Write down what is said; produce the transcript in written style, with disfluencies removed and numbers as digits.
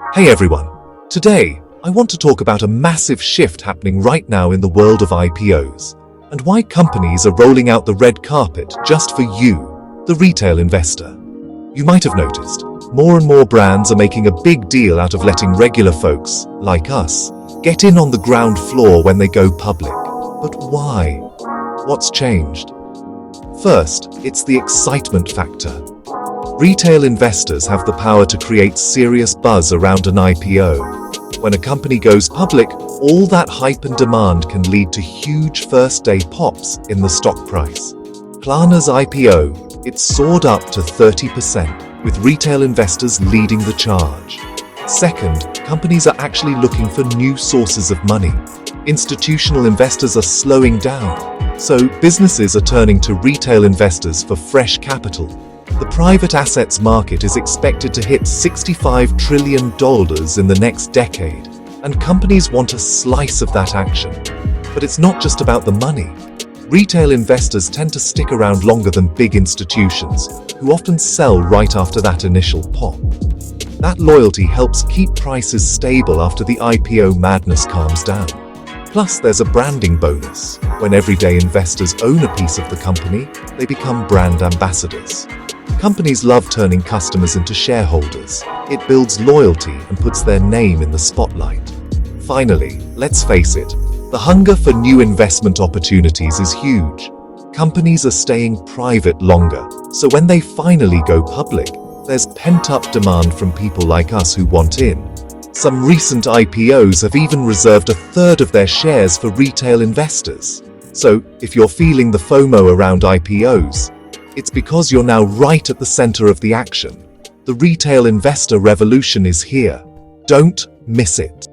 Hey everyone, today I want to talk about a massive shift happening right now in the world of IPOs and why companies are rolling out the red carpet just for you, the retail investor. You might have noticed, more and more brands are making a big deal out of letting regular folks, like us, get in on the ground floor when they go public. But why? What's changed? First, it's the excitement factor. Retail investors have the power to create serious buzz around an IPO. When a company goes public, all that hype and demand can lead to huge first-day pops in the stock price. Klarna's IPO, it soared up to 30%, with retail investors leading the charge. Second, companies are actually looking for new sources of money. Institutional investors are slowing down, so businesses are turning to retail investors for fresh capital. The private assets market is expected to hit $65 trillion in the next decade, and companies want a slice of that action. But it's not just about the money. Retail investors tend to stick around longer than big institutions, who often sell right after that initial pop. That loyalty helps keep prices stable after the IPO madness calms down. Plus, there's a branding bonus. When everyday investors own a piece of the company, they become brand ambassadors. Companies love turning customers into shareholders. It builds loyalty and puts their name in the spotlight. Finally, let's face it, the hunger for new investment opportunities is huge. Companies are staying private longer, so when they finally go public, there's pent-up demand from people like us who want in. Some recent IPOs have even reserved a third of their shares for retail investors. So, if you're feeling the FOMO around IPOs, it's because you're now right at the center of the action. The retail investor revolution is here. Don't miss it.